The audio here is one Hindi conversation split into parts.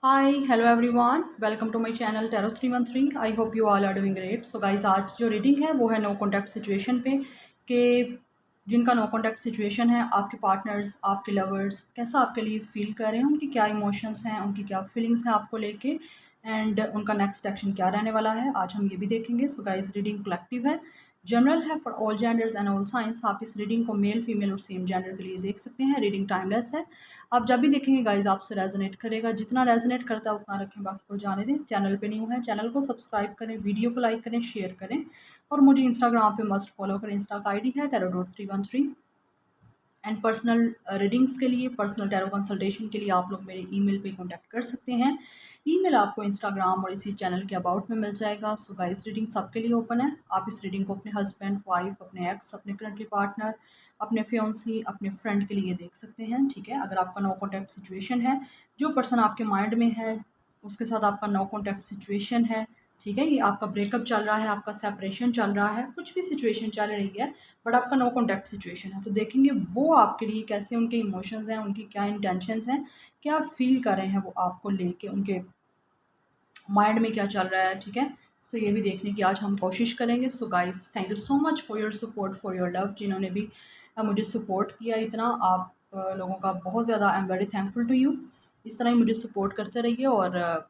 Hi hello everyone, welcome to my channel tarot 313। I hope you all are doing great. So guys, आज जो रीडिंग है वो है नो कॉन्टैक्ट सिचुएशन पे कि जिनका नो कॉन्टैक्ट सिचुएशन है, आपके पार्टनर्स, आपके लवर्स कैसा आपके लिए फील कर रहे हैं, उनकी क्या इमोशंस हैं, उनकी क्या फीलिंग्स हैं आपको लेके, एंड उनका नेक्स्ट एक्शन क्या रहने वाला है, आज हम ये भी देखेंगे। सो गाइस, रीडिंग कलेक्टिव है, जनरल है for all genders and all science. आप इस रीडिंग को मेल फीमेल और सेम जेंडर के लिए देख सकते हैं। रीडिंग टाइमलेस है, आप जब भी देखेंगे गाइज आपसे रेजोनेट करेगा। जितना रेजोनेट करता है उतना रखें, बाकी को जाने दें। चैनल पे न्यू है, चैनल को सब्सक्राइब करें, वीडियो को लाइक करें, शेयर करें, और मुझे इंस्टाग्राम पे मस्ट फॉलो करें। इंस्टा का आईडी है tarot.313। एंड पर्सनल रीडिंग्स के लिए, पर्सनल टैरो कंसल्टेशन के लिए आप लोग मेरे ईमेल पे कांटेक्ट कर सकते हैं। ईमेल आपको इंस्टाग्राम और इसी चैनल के अबाउट में मिल जाएगा। सो गाइस, रीडिंग सबके लिए ओपन है। आप इस रीडिंग को अपने हस्बैंड, वाइफ, अपने एक्स, अपने करंटली पार्टनर, अपने फियोंसी, अपने फ्रेंड के लिए देख सकते हैं। ठीक है, अगर आपका नो कॉन्टैक्ट सिचुएशन है, जो पर्सन आपके माइंड में है उसके साथ आपका नो कॉन्टैक्ट सिचुएशन है, ठीक है, ये आपका ब्रेकअप चल रहा है, आपका सेपरेशन चल रहा है, कुछ भी सिचुएशन चल रही है, बट आपका नो कॉन्टैक्ट सिचुएशन है, तो देखेंगे वो आपके लिए कैसे, उनके इमोशंस हैं, उनकी क्या इंटेंशंस हैं, क्या फील कर रहे हैं वो आपको लेके, उनके माइंड में क्या चल रहा है। ठीक है, सो ये भी देखने की आज हम कोशिश करेंगे। So guys, thank you so much for your support, for your love, जिन्होंने भी मुझे सपोर्ट किया इतना, आप लोगों का बहुत ज़्यादा I am very thankful to you. इस तरह ही मुझे सपोर्ट करते रहिए और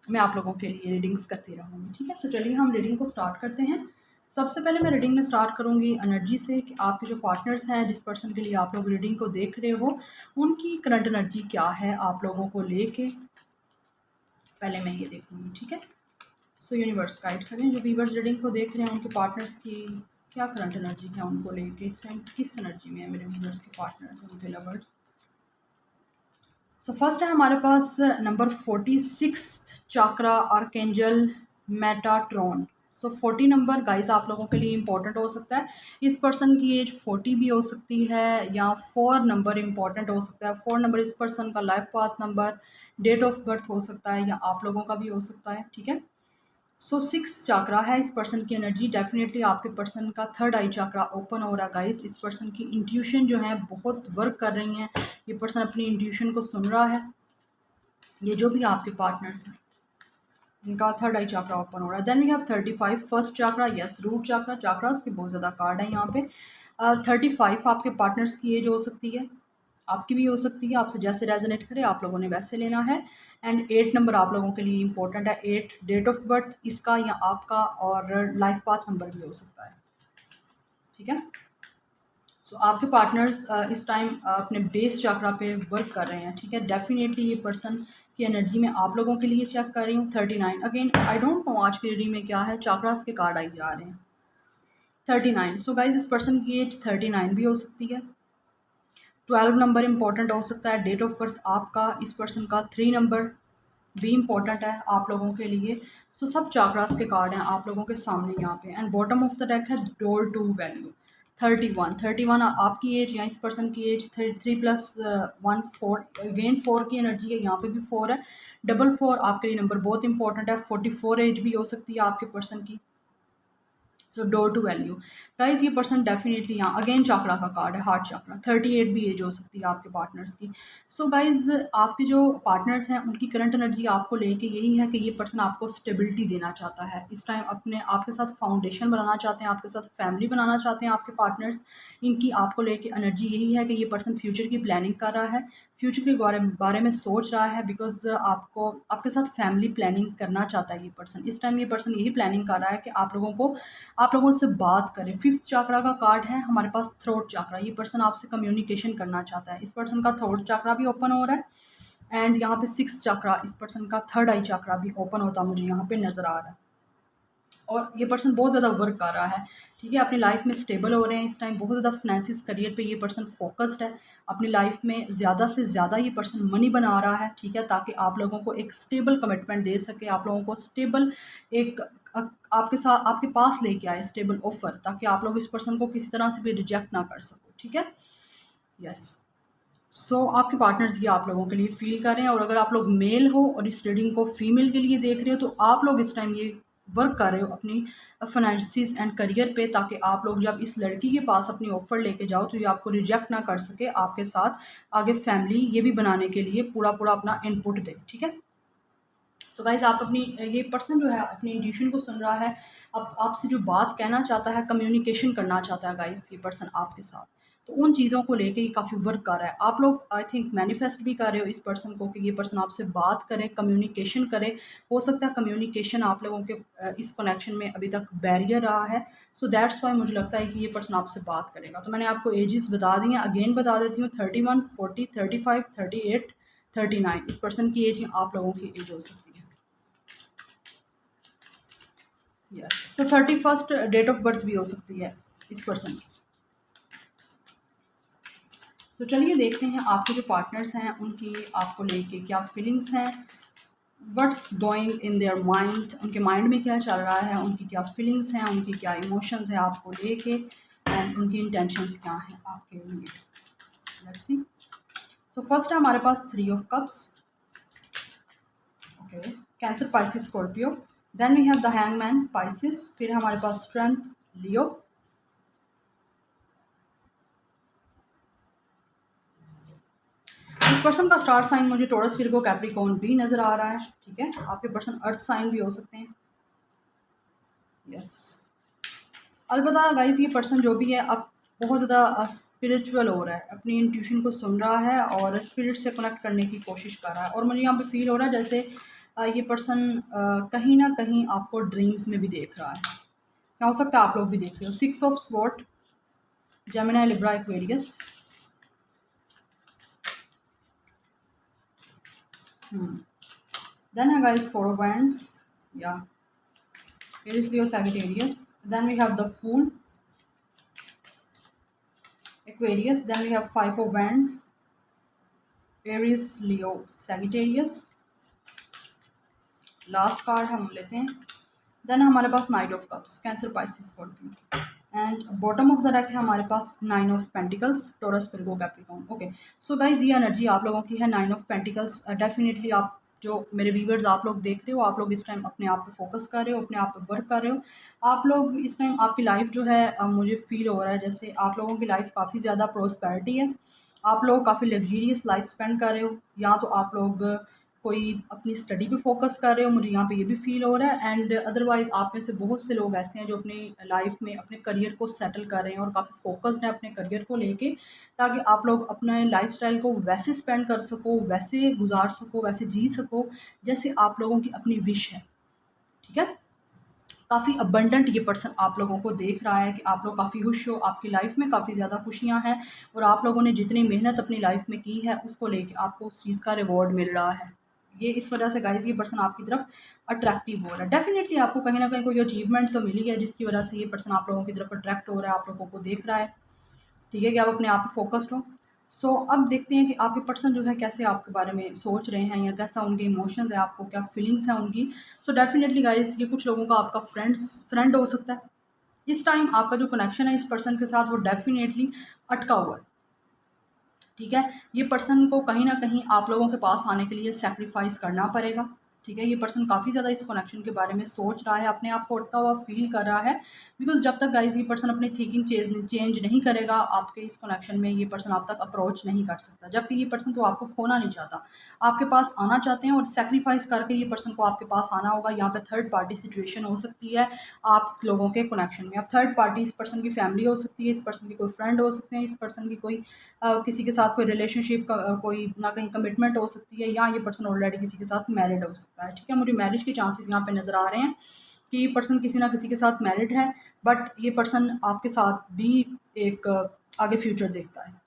मैं आप लोगों के लिए रीडिंग्स करती रहूँगी। ठीक है, सो चलिए हम रीडिंग को स्टार्ट करते हैं। सबसे पहले मैं रीडिंग में स्टार्ट करूँगी एनर्जी से कि आपके जो पार्टनर्स हैं, जिस पर्सन के लिए आप लोग रीडिंग को देख रहे हो, उनकी करंट एनर्जी क्या है आप लोगों को लेके, पहले मैं ये देखूँगी। ठीक है, सो यूनिवर्स गाइड करें, जो व्यूअर्स रीडिंग को देख रहे हैं उनके पार्टनर्स की क्या करंट एनर्जी है, उनको लेके इस टाइम किस एनर्जी में है मेरे व्यूअर्स के पार्टनर्स, उनके लवर्स। सो फर्स्ट है हमारे पास नंबर 46 चाक्रा आर्केंजल मेटाट्रॉन। सो 40 नंबर गाइस आप लोगों के लिए इंपॉर्टेंट हो सकता है। इस पर्सन की एज 40 भी हो सकती है, या 4 नंबर इंपॉर्टेंट हो सकता है। 4 नंबर इस पर्सन का life path number, date of birth हो सकता है, या आप लोगों का भी हो सकता है। ठीक है, सो 6 चाक्रा है इस पर्सन की एनर्जी। डेफिनेटली आपके पर्सन का थर्ड आई चाक्रा ओपन हो रहा है गाइस। इस पर्सन की इंट्यूशन जो है बहुत वर्क कर रही हैं, ये पर्सन अपनी इंट्यूशन को सुन रहा है। ये जो भी आपके पार्टनर्स हैं, इनका थर्ड आई चाक्रा ओपन हो रहा है। Then we have 35 first chakra, yes root chakra. Chakras के बहुत ज़्यादा कार्ड है यहाँ पे। 35 आपके पार्टनर्स की एज हो सकती है, आपकी भी हो सकती है, आपसे जैसे रेजोनेट करे आप लोगों ने वैसे लेना है। एंड 8 नंबर आप लोगों के लिए इंपॉर्टेंट है। 8 डेट ऑफ बर्थ इसका या आपका, और लाइफ पाथ नंबर भी हो सकता है। ठीक है, सो आपके पार्टनर्स इस टाइम अपने बेस चक्रा पे वर्क कर रहे हैं। ठीक है, डेफिनेटली ये पर्सन की एनर्जी में आप लोगों के लिए चेक कर रही हूँ। 39 अगेन, आई डोंट नो आज की रीडिंग में क्या है, चाक्रास के कार्ड आई जा रहे हैं। 39, सो गाइज इस पर्सन की एज 39 भी हो सकती है। 12 नंबर इंपॉर्टेंट हो सकता है। डेट ऑफ बर्थ आपका, इस पर्सन का 3 नंबर भी इम्पॉर्टेंट है आप लोगों के लिए। सो सब चाक्रास के कार्ड हैं आप लोगों के सामने यहाँ पे। And bottom of the deck है डोर टू वैल्यू 31 आपकी एज या इस पर्सन की एज 3 प्लस 1 4, अगेन 4 की एनर्जी है, यहाँ पे भी 4 है। डबल 4 आपके लिए नंबर बहुत इंपॉर्टेंट है। 44 एज भी हो सकती है आपके पर्सन की। सो डोर टू वैल्यू गाइज, ये पर्सन डेफिनेटली यहाँ अगेन चाक्रा का कार्ड है, हार्ट चाक्रा। 38 भी एज हो सकती है आपके पार्टनर्स की। सो गाइज, आपके जो पार्टनर्स हैं उनकी करंट एनर्जी आपको लेके यही है कि ये पर्सन आपको स्टेबिलिटी देना चाहता है इस टाइम, अपने आपके साथ फाउंडेशन बनाना चाहते हैं, आपके साथ फैमिली बनाना चाहते हैं आपके पार्टनर्स। इनकी आपको लेके एनर्जी यही है कि ये पर्सन फ्यूचर की प्लानिंग कर रहा है, फ्यूचर के बारे में सोच रहा है, बिकॉज आपको आपके साथ फैमिली प्लानिंग करना चाहता है ये पर्सन। इस टाइम ये पर्सन यही प्लानिंग कर रहा है कि आप लोगों से बात करें। फिफ्थ चाक्रा का कार्ड है हमारे पास, थ्रोट चाक्रा। ये पर्सन आपसे कम्युनिकेशन करना चाहता है, इस पर्सन का थ्रोट चाक्रा भी ओपन हो रहा है। एंड यहाँ पे 6 चाक्रा, इस पर्सन का थर्ड आई चाक्रा भी ओपन होता मुझे यहाँ पे नज़र आ रहा है। और ये पर्सन बहुत ज़्यादा वर्क कर रहा है। ठीक है, अपनी लाइफ में स्टेबल हो रहे हैं इस टाइम, बहुत ज़्यादा फाइनेंसिस करियर पे ये पर्सन फोकस्ड है। अपनी लाइफ में ज़्यादा से ज़्यादा ये पर्सन मनी बना रहा है। ठीक है, ताकि आप लोगों को एक स्टेबल कमिटमेंट दे सके, आप लोगों को स्टेबल एक आपके साथ आपके पास लेके आए स्टेबल ऑफर, ताकि आप लोग इस पर्सन को किसी तरह से भी रिजेक्ट ना कर सको। ठीक है, यस। सो आपके पार्टनर्स ये आप लोगों के लिए फील कर रहे हैं। और अगर आप लोग मेल हो और इस रीडिंग को फीमेल के लिए देख रहे हो, तो आप लोग इस टाइम ये वर्क कर रहे हो अपनी फाइनेंसिस एंड करियर पे, ताकि आप लोग जब इस लड़की के पास अपनी ऑफर लेके जाओ तो ये आपको रिजेक्ट ना कर सके, आपके साथ आगे फैमिली ये भी बनाने के लिए पूरा पूरा अपना इनपुट दे। ठीक है, सो गाइज आप अपनी ये पर्सन जो है अपनी इंट्यूशन को सुन रहा है, अब आपसे जो बात कहना चाहता है, कम्युनिकेशन करना चाहता है गाइज ये पर्सन आपके साथ। तो उन चीज़ों को लेके ये काफ़ी वर्क कर रहा है। आप लोग आई थिंक मैनिफेस्ट भी कर रहे हो इस पर्सन को कि ये पर्सन आपसे बात करे, कम्युनिकेशन करे। हो सकता है कम्युनिकेशन आप लोगों के इस कनेक्शन में अभी तक बैरियर रहा है। सो दैट्स वाई मुझे लगता है कि ये पर्सन आपसे बात करेगा। तो मैंने आपको एजेस बता दी हैं, अगेन बता देती हूँ, 31, 40, 35, 38, 39 इस पर्सन की एज आप लोगों की एज हो सकती है। यस, तो 31st डेट ऑफ बर्थ भी हो सकती है इस पर्सन की। तो चलिए देखते हैं आपके जो पार्टनर्स हैं उनकी आपको लेके क्या फीलिंग्स हैं, what's going in their mind, उनके माइंड में क्या चल रहा है, उनकी क्या फीलिंग्स हैं, उनकी क्या इमोशंस हैं आपको लेके, एंड उनकी इंटेंशंस क्या हैं आपके लिए। Let's see. सो फर्स्ट है हमारे पास 3 of cups, okay, Cancer, Pisces, Scorpio. Then we have the hangman, Pisces. फिर हमारे पास स्ट्रेंथ, लियो। इस पर्सन का स्टार साइन मुझे टॉरस, विर्गो, कैप्रिकॉर्न भी नज़र आ रहा है। ठीक है, आपके पर्सन अर्थ साइन भी हो सकते हैं। यस, अलबत्ता गाइस ये पर्सन जो भी है अब बहुत ज़्यादा स्पिरिचुअल हो रहा है, अपनी इंट्यूशन को सुन रहा है और स्पिरिट से कनेक्ट करने की कोशिश कर रहा है। और मुझे यहाँ पे फील हो रहा है जैसे ये पर्सन कहीं ना कहीं आपको ड्रीम्स में भी देख रहा है। क्या हो सकता है आप लोग भी देख रहे हो। 6 of sword, Gemini, Libra, Aquarius. Then guys, 4 of wands, yeah, Aries, Leo, Sagittarius. Then we have the Fool, Aquarius. Then we have 5 of wands, Aries, Leo, Sagittarius. Last card हम लेते हैं। देन हमारे पास knight of cups, Cancer, Pisces, Scorpio. And bottom of the rack है हमारे पास 9 of pentacles, Taurus, Virgo, Capricorn. Okay, so guys ये एनर्जी आप लोगों की है 9 ऑफ पेंटिकल्स। डेफिनेटली आप जो मेरे व्यूवर्स आप लोग देख रहे हो, आप लोग इस टाइम अपने आप पे फोकस कर रहे हो, अपने आप पे वर्क कर रहे हो। आप लोग इस टाइम आपकी लाइफ जो है मुझे फील हो रहा है जैसे आप लोगों की लाइफ काफ़ी ज़्यादा प्रोस्पेरिटी है। आप लोग काफ़ी लग्जरियस लाइफ स्पेंड कर रहे हो, या तो आप लोग कोई अपनी स्टडी पे फोकस कर रहे हो, मुझे यहाँ पे ये भी फील हो रहा है। एंड अदरवाइज़ आप में से बहुत से लोग ऐसे हैं जो अपनी लाइफ में अपने करियर को सेटल कर रहे हैं और काफ़ी फोकस्ड हैं अपने करियर को लेके, ताकि आप लोग अपने लाइफस्टाइल को वैसे स्पेंड कर सको, वैसे गुजार सको, वैसे जी सको जैसे आप लोगों की अपनी विश है। ठीक है, काफ़ी अबंडेंट ये पर्सन आप लोगों को देख रहा है कि आप लोग काफ़ी खुश हो, आपकी लाइफ में काफ़ी ज़्यादा खुशियाँ हैं और आप लोगों ने जितनी मेहनत अपनी लाइफ में की है उसको लेके आपको उस चीज़ का रिवॉर्ड मिल रहा है। ये इस वजह से गाइज़ ये पर्सन आपकी तरफ अट्रैक्टिव हो रहा है। डेफिनेटली आपको कहीं ना कहीं कोई अचीवमेंट तो मिली है जिसकी वजह से ये पर्सन आप लोगों की तरफ अट्रैक्ट हो रहा है, आप लोगों को देख रहा है। ठीक है, कि आप अपने आप पे फोकस्ड हो। सो अब देखते हैं कि आपके पर्सन जो है कैसे आपके बारे में सोच रहे हैं, या कैसा उनके इमोशंस है, आपको क्या फीलिंग्स हैं उनकी। सो डेफिनेटली गाइस ये कुछ लोगों का आपका फ्रेंड हो सकता है। इस टाइम आपका जो कनेक्शन है इस पर्सन के साथ वो डेफिनेटली अटका हुआ है। ठीक है, ये पर्सन को कहीं ना कहीं आप लोगों के पास आने के लिए सेक्रीफाइस करना पड़ेगा। ठीक है, ये पर्सन काफ़ी ज़्यादा इस कनेक्शन के बारे में सोच रहा है, अपने आप को अटका हुआ फील कर रहा है। बिकॉज जब तक गाइज ये पर्सन अपनी थिंकिंग चेंज नहीं करेगा आपके इस कनेक्शन में, ये पर्सन आप तक अप्रोच नहीं कर सकता। जबकि ये पर्सन तो आपको खोना नहीं चाहता, आपके पास आना चाहते हैं और सेक्रीफाइस करके ये पर्सन को आपके पास आना होगा। यहाँ पे थर्ड पार्टी सिचुएशन हो सकती है आप लोगों के कनेक्शन में। अब थर्ड पार्टी इस पर्सन की फैमिली हो सकती है, इस पर्सन की कोई फ्रेंड हो सकते हैं, इस पर्सन की कोई किसी के साथ कोई रिलेशनशिप का कोई ना कहीं कमिटमेंट हो सकती है, या ये पर्सन ऑलरेडी किसी के साथ मैरिड हो सकता है। ठीक है, मुझे मैरिज के चांसेस यहाँ पे नज़र आ रहे हैं कि ये पर्सन किसी ना किसी के साथ मैरिड है, बट ये पर्सन आपके साथ भी एक आगे फ्यूचर देखता है।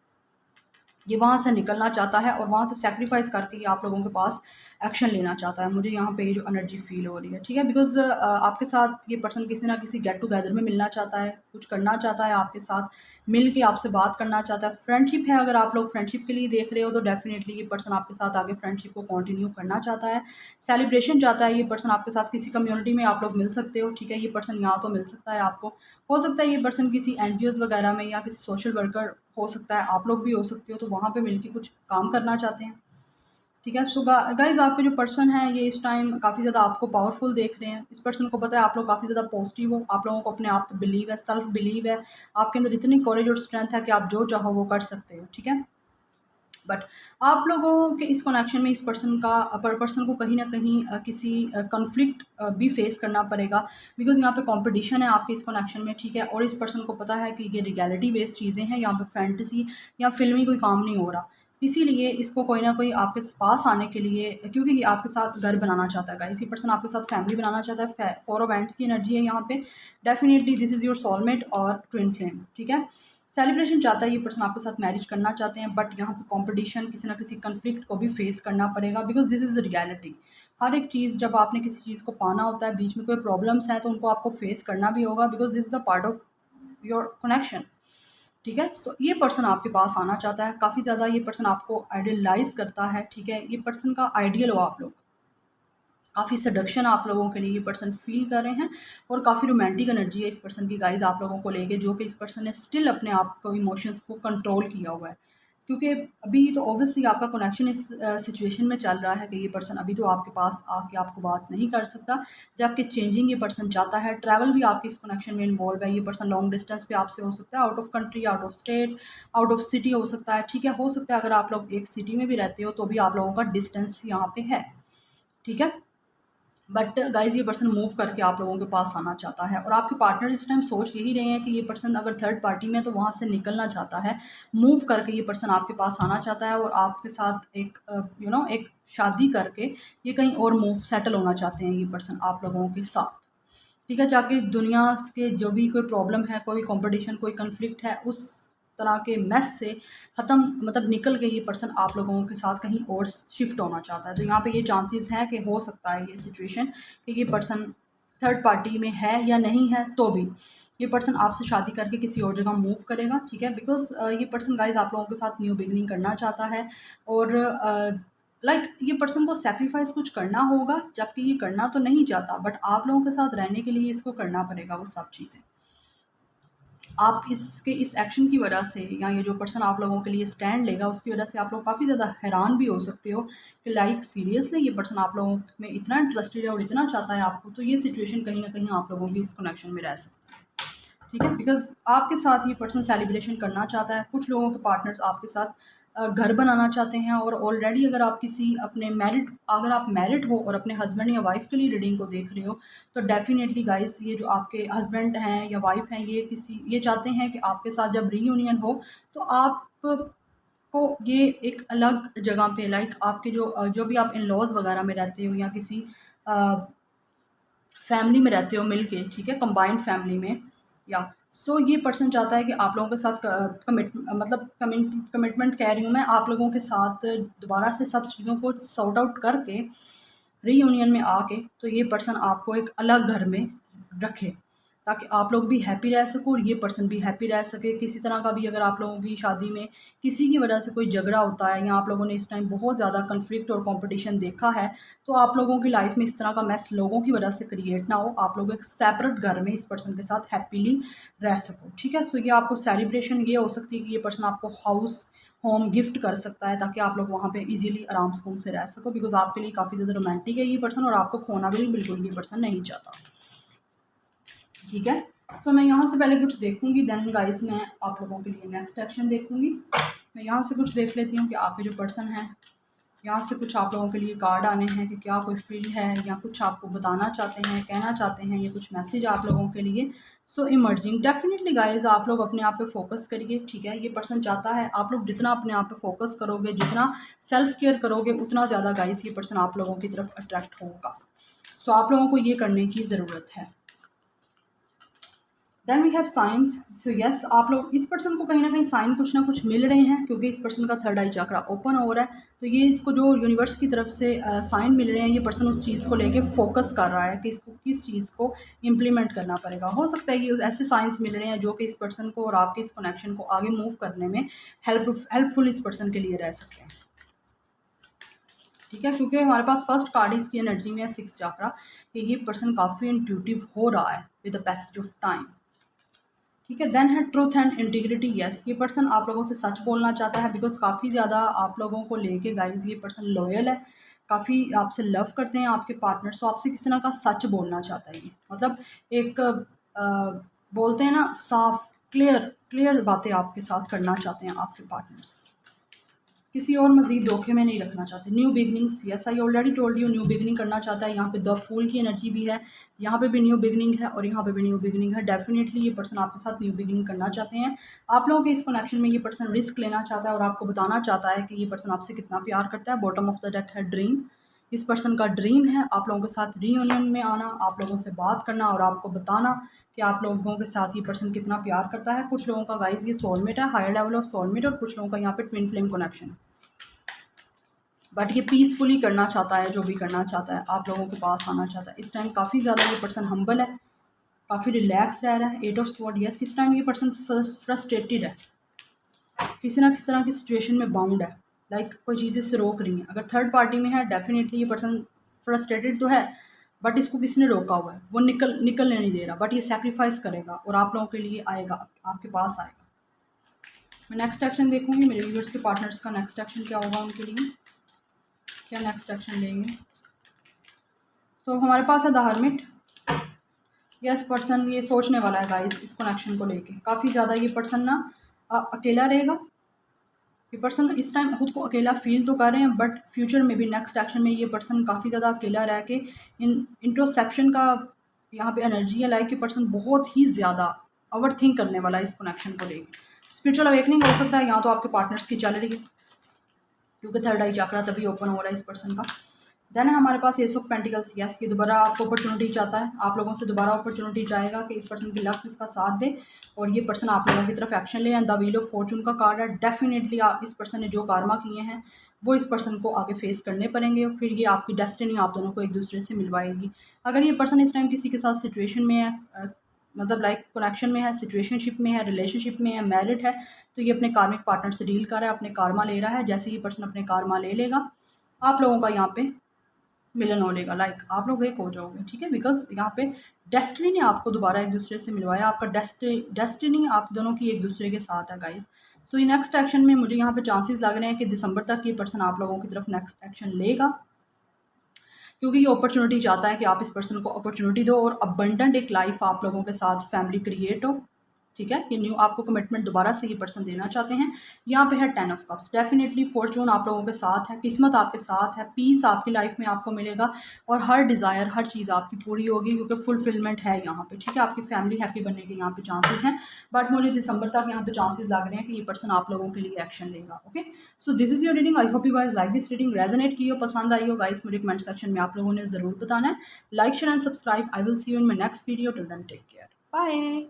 ये वहाँ से निकलना चाहता है और वहाँ से सेक्रीफाइस करके ये आप लोगों के पास एक्शन लेना चाहता है। मुझे यहाँ पे ये जो एनर्जी फील हो रही है। ठीक है, बिकॉज आपके साथ ये पर्सन किसी ना किसी गेट टुगेदर में मिलना चाहता है, कुछ करना चाहता है आपके साथ, मिल के आपसे बात करना चाहता है। फ्रेंडशिप है, अगर आप लोग फ्रेंडशिप के लिए देख रहे हो तो डेफिनेटली ये पर्सन आपके साथ आगे फ्रेंडशिप को कंटिन्यू करना चाहता है। सेलिब्रेशन चाहता है ये पर्सन आपके साथ, किसी कम्युनिटी में आप लोग मिल सकते हो। ठीक है, ये पर्सन यहाँ तो मिल सकता है आपको, हो सकता है ये पर्सन किसी एनजीओज़ वगैरह में या किसी सोशल वर्कर हो सकता है, आप लोग भी हो सकते हो, तो वहाँ पे मिलके कुछ काम करना चाहते हैं। ठीक है, सो गाइज आपके जो पर्सन है ये इस टाइम काफ़ी ज़्यादा आपको पावरफुल देख रहे हैं। इस पर्सन को पता है आप लोग काफ़ी ज़्यादा पॉजिटिव हो, आप लोगों को अपने आप पे बिलीव है, सेल्फ बिलीव है, आपके अंदर इतनी कॉरेज और स्ट्रेंथ है कि आप जो चाहो वो कर सकते हो। ठीक है, बट आप लोगों के इस कनेक्शन में इस पर्सन को कहीं ना कहीं किसी कॉन्फ्लिक्ट भी फेस करना पड़ेगा, बिकॉज यहाँ पे कंपटीशन है आपके इस कनेक्शन में, ठीक है। और इस पर्सन को पता है कि ये रियलिटी बेस्ड चीज़ें हैं, यहाँ पे फैंटेसी या फिल्मी कोई काम नहीं हो रहा, इसीलिए इसको कोई ना कोई आपके पास आने के लिए, क्योंकि ये आपके साथ घर बनाना चाहता है गाइस, ये पर्सन आपके साथ फैमिली बनाना चाहता है। 4 ऑफ वैंड्स की एनर्जी है यहाँ पे। Definitely this is your soulmate और ट्विन फ्लेम, ठीक है। सेलिब्रेशन चाहता है ये पर्सन आपके साथ मैरिज करना चाहते हैं, बट यहाँ पे कंपटीशन, किसी ना किसी कन्फ्लिक्ट को भी फेस करना पड़ेगा, बिकॉज दिस इज़ रियलिटी। हर एक चीज़, जब आपने किसी चीज़ को पाना होता है, बीच में कोई प्रॉब्लम्स हैं तो उनको आपको फेस करना भी होगा, because this is a part of your connection, ठीक है। सो ये पर्सन आपके पास आना चाहता है, काफ़ी ज़्यादा ये पर्सन आपको आइडियलाइज करता है, ठीक है। ये पर्सन का आइडियल हो आप लोग, काफ़ी सडक्शन आप लोगों के लिए ये पर्सन फील कर रहे हैं, और काफ़ी रोमांटिक एनर्जी है इस पर्सन की गाइज आप लोगों को लेके, जो कि इस पर्सन ने स्टिल अपने आप को, इमोशंस को कंट्रोल किया हुआ है। क्योंकि अभी तो ऑब्वियसली आपका कनेक्शन इस सिचुएशन में चल रहा है कि ये पर्सन अभी तो आपके पास आके आपको बात नहीं कर सकता, जबकि चेंजिंग ये पर्सन चाहता है। ट्रैवल भी आपके इस कनेक्शन में इन्वॉल्व है, ये पर्सन लॉन्ग डिस्टेंस पे आपसे हो सकता है, out of country, out of state, out of city हो सकता है, ठीक है। हो सकता है अगर आप लोग एक सिटी में भी रहते हो तो भी आप लोगों का डिस्टेंस यहाँ पे है, ठीक है। बट गाइज़ ये पर्सन मूव करके आप लोगों के पास आना चाहता है, और आपके पार्टनर इस टाइम सोच यही रहे हैं कि ये पर्सन अगर थर्ड पार्टी में है तो वहाँ से निकलना चाहता है, मूव करके ये पर्सन आपके पास आना चाहता है, और आपके साथ एक एक शादी करके ये कहीं और मूव सेटल होना चाहते हैं ये पर्सन आप लोगों के साथ, ठीक है। जाके दुनिया के जो भी कोई प्रॉब्लम है, कोई कंपटीशन, कोई कन्फ्लिक्ट है, उस तरह के मेस से ख़त्म, मतलब निकल के ये पर्सन आप लोगों के साथ कहीं और शिफ्ट होना चाहता है। तो यहाँ पे ये चांसेस हैं कि हो सकता है ये सिचुएशन कि ये पर्सन थर्ड पार्टी में है या नहीं है, तो भी ये पर्सन आपसे शादी करके किसी और जगह मूव करेगा, ठीक है। बिकॉज ये पर्सन गाइज आप लोगों के साथ न्यू बिगनिंग करना चाहता है, और ये पर्सन को सेक्रीफाइस कुछ करना होगा, जबकि ये करना तो नहीं चाहता, बट आप लोगों के साथ रहने के लिए इसको करना पड़ेगा वो सब चीज़ें। आप इसके इस एक्शन की वजह से, या ये जो पर्सन आप लोगों के लिए स्टैंड लेगा उसकी वजह से आप लोग काफ़ी ज़्यादा हैरान भी हो सकते हो कि लाइक सीरियसली ये पर्सन आप लोगों में इतना इंटरेस्टेड है और इतना चाहता है आपको, तो ये सिचुएशन कहीं ना कहीं आप लोगों की इस कनेक्शन में रह सकती है, ठीक है। बिकॉज आपके साथ ये पर्सन सेलिब्रेशन करना चाहता है। कुछ लोगों के पार्टनर्स आपके साथ घर बनाना चाहते हैं, और ऑलरेडी अगर आप किसी अपने अगर आप मैरिड हो और अपने हस्बैंड या वाइफ के लिए रीडिंग को देख रहे हो, तो डेफिनेटली गाइस ये जो आपके हस्बैंड हैं या वाइफ हैं, ये चाहते हैं कि आपके साथ जब रीयूनियन हो तो आप को ये एक अलग जगह पे, लाइक आपके जो भी आप इन लॉज वगैरह में रहते हो या किसी फैमिली में रहते हो मिलके, ठीक है, कंबाइंड फैमिली में, या सो ये पर्सन चाहता है कि आप लोगों के साथ कमिटमेंट कह रही हूँ मैं, आप लोगों के साथ दोबारा से सब चीज़ों को सॉर्ट आउट करके रीयूनियन में आके, तो ये पर्सन आपको एक अलग घर में रखे, ताकि आप लोग भी हैप्पी रह सको और ये पर्सन भी हैप्पी रह सके। किसी तरह का भी अगर आप लोगों की शादी में किसी की वजह से कोई झगड़ा होता है, या आप लोगों ने इस टाइम बहुत ज़्यादा कन्फ्लिक्ट और कंपटीशन देखा है, तो आप लोगों की लाइफ में इस तरह का मैस लोगों की वजह से क्रिएट ना हो, आप लोग एक सेपरेट घर में इस पर्सन के साथ हैप्पीली रह सको, ठीक है। सो ये आपको सेलिब्रेशन ये हो सकती है कि ये पर्सन आपको हाउस होम गिफ्ट कर सकता है, ताकि आप लोग वहाँ पे इजीली आराम सुकून से रह सको, बिकॉज आपके लिए काफ़ी ज़्यादा रोमांटिक है ये पर्सन, और आपको खोना भी बिल्कुल ये पर्सन नहीं चाहता, ठीक है। सो मैं यहाँ से पहले कुछ देखूंगी, देन गाइस मैं आप लोगों के लिए नेक्स्ट एक्शन देखूंगी। मैं यहाँ से कुछ देख लेती हूँ कि आपके जो पर्सन है, यहाँ से कुछ आप लोगों के लिए कार्ड आने हैं कि क्या कोई फील है, या कुछ आपको बताना चाहते हैं, कहना चाहते हैं, ये कुछ मैसेज आप लोगों के लिए। सो इमर्जिंग, डेफिनेटली गाइज आप लोग अपने आप पे फोकस करिए, ठीक है। ये पर्सन चाहता है आप लोग जितना अपने आप पे फोकस करोगे, जितना सेल्फ केयर करोगे, उतना ज़्यादा गाइज ये पर्सन आप लोगों की तरफ अट्रैक्ट होगा। सो आप लोगों को ये करने की ज़रूरत है। Then we have science. So yes, आप लोग इस पर्सन को कहीं ना कहीं साइन कुछ ना कुछ मिल रहे हैं, क्योंकि इस पर्सन का थर्ड आई चक्रा ओपन हो रहा है, तो ये इसको जो यूनिवर्स की तरफ से साइन मिल रहे हैं, ये पर्सन उस चीज़ को लेके फोकस कर रहा है कि इसको किस चीज़ को इम्प्लीमेंट करना पड़ेगा। हो सकता है कि ऐसे साइंस मिल रहे हैं जो कि इस पर्सन को और आपके इस कनेक्शन को आगे मूव करने में हेल्पफुल इस पर्सन के लिए रह सकते हैं, ठीक है। क्योंकि हमारे पास फर्स्ट कार्ड इसकी एनर्जी में है 6 चक्रा, कि ये पर्सन काफ़ी इंट्यूटिव हो रहा है with the passage of time, ठीक है। देन है ट्रूथ एंड इंटीग्रिटी। यस, ये पर्सन आप लोगों से सच बोलना चाहता है, बिकॉज काफ़ी ज़्यादा आप लोगों को लेके गाइज ये पर्सन लॉयल है, काफ़ी आपसे लव करते हैं आपके पार्टनर्स, तो आपसे किस तरह का सच बोलना चाहता है ये, मतलब एक बोलते हैं ना साफ क्लियर क्लियर बातें आपके साथ करना चाहते हैं आपके पार्टनर्स, किसी और मज़ीद धोखे में नहीं रखना चाहते। New beginnings, yes I already told you, new beginning करना चाहता है। यहाँ पे द फूल की एनर्जी भी है, यहाँ पे भी न्यू बिगनिंग है और यहाँ पे भी न्यू बिगनिंग है। डेफिनेटली ये पर्सन आपके साथ न्यू बिगनिंग करना चाहते हैं। आप लोगों के इस कनेक्शन में ये पर्सन रिस्क लेना चाहता है और आपको बताना चाहता है कि ये पर्सन आपसे कितना प्यार करता है। बॉटम ऑफ द डेक है ड्रीम। इस पर्सन का ड्रीम है आप लोगों के साथ रीयूनियन में आना, आप लोगों से बात करना और आपको बताना कि आप लोगों के साथ ये पर्सन कितना प्यार करता है। कुछ लोगों का गाइज ये सोलमेट है, हायर लेवल ऑफ सोलमेट, और कुछ लोगों का यहाँ पे ट्विन फ्लेम कनेक्शन। बट ये पीसफुली करना चाहता है, जो भी करना चाहता है, आप लोगों के पास आना चाहता है। इस टाइम काफ़ी ज़्यादा ये पर्सन हम्बल है, काफ़ी रिलैक्स रह रहा है। 8 ऑफ स्वॉर्ड, यस इस टाइम ये पर्सन फ्रस्ट्रेटेड है, किसी ना किसी तरह की सिचुएशन में बाउंड है, लाइक कोई चीज़ इससे रोक रही है। अगर थर्ड पार्टी में है डेफिनेटली ये पर्सन फ्रस्ट्रेटेड तो है, बट इसको किसी ने रोका हुआ है, वो निकलने नहीं दे रहा, बट ये सेक्रीफाइस करेगा और आप लोगों के लिए आएगा, आपके पास आएगा। मैं नेक्स्ट एक्शन देखूंगी मेरे व्यूअर्स के पार्टनर्स का नेक्स्ट एक्शन क्या होगा, उनके लिए क्या नेक्स्ट एक्शन लेंगे। तो हमारे पास है द हर्मिट। यस पर्सन ये सोचने वाला है गाइस इस कनेक्शन को लेके, काफ़ी ज़्यादा ये पर्सन ना अकेला रहेगा। ये पर्सन इस टाइम खुद को अकेला फील तो कर रहे हैं, बट फ्यूचर में भी नेक्स्ट एक्शन में ये पर्सन काफ़ी ज़्यादा अकेला रह के इंट्रोसेप्शन का यहाँ पे एनर्जी है। लाइक ये पर्सन बहुत ही ज़्यादा ओवर थिंक करने वाला है इस कनेक्शन को लेके। स्पिरिचुअल अवेकनिंग हो सकता है, यहाँ तो आपके पार्टनर्स की चल रही है क्योंकि थर्ड आई चक्रा तभी ओपन हो रहा है इस पर्सन का। देन है हमारे पास एस ऑफ पेंटिकल्स। यस ये दोबारा आपको अपॉर्चुनिटी चाहता है, आप लोगों से दोबारा अपॉर्चुनिटी चाहेगा कि इस पर्सन की लक इसका साथ दे और ये पर्सन आप लोगों की तरफ एक्शन ले। And the wheel of Fortune का कार्ड है। डेफिनेटली आप इस पर्सन ने जो कार्मा किए हैं वो इस पर्सन को आगे फेस करने पड़ेंगे, फिर ये आपकी डेस्टिनी आप दोनों को एक दूसरे से मिलवाएगी। अगर ये पर्सन इस टाइम किसी के साथ सिचुएशन में है, मतलब लाइक कनेक्शन में है, सिचुएशनशिप में है, रिलेशनशिप में है, मैरिड है, तो ये अपने कार्मिक पार्टनर से डील कर रहा है, अपने कार्मा ले रहा है। जैसे ये पर्सन अपने कार्मा ले लेगा आप लोगों का यहाँ पे मिलन हो लेगा, लाइक आप लोग एक हो जाओगे, ठीक है। बिकॉज यहाँ पे डेस्टिनी ने आपको दोबारा एक दूसरे से मिलवाया, आपका डेस्टिनी आप दोनों की एक दूसरे के साथ है गाइस। सो ये नेक्स्ट एक्शन में मुझे यहाँ पे चांसेस लग रहे हैं कि दिसंबर तक ये पर्सन आप लोगों की तरफ नेक्स्ट एक्शन लेगा, क्योंकि ये अपॉर्चुनिटी चाहता है कि आप इस पर्सन को अपॉर्चुनिटी दो और अबंडेंट एक लाइफ आप लोगों के साथ फैमिली क्रिएट हो, ठीक है। ये न्यू आपको कमिटमेंट दोबारा से ये पर्सन देना चाहते हैं। यहाँ पे है 10 ऑफ कप्स। डेफिनेटली फॉर्चून आप लोगों के साथ है, किस्मत आपके साथ है, पीस आपकी लाइफ में आपको मिलेगा और हर डिज़ायर हर चीज़ आपकी पूरी होगी क्योंकि फुलफिलमेंट है यहाँ पे, ठीक है। आपकी फैमिली हैप्पी बनने के यहाँ पे चांसेस हैं, बट मुझे दिसंबर तक यहाँ पे चांसेस लग रहे हैं कि ये पर्सन आप लोगों के लिए एक्शन लेगा। Okay so this is your reading. I hope you guys like this reading, resonate की हो, पसंद आई हो गाइस, मुझे कमेंट सेक्शन में आप लोगों ने ज़रूर बताना है। Like share and subscribe. I will see you in my next video. Till then take care, bye.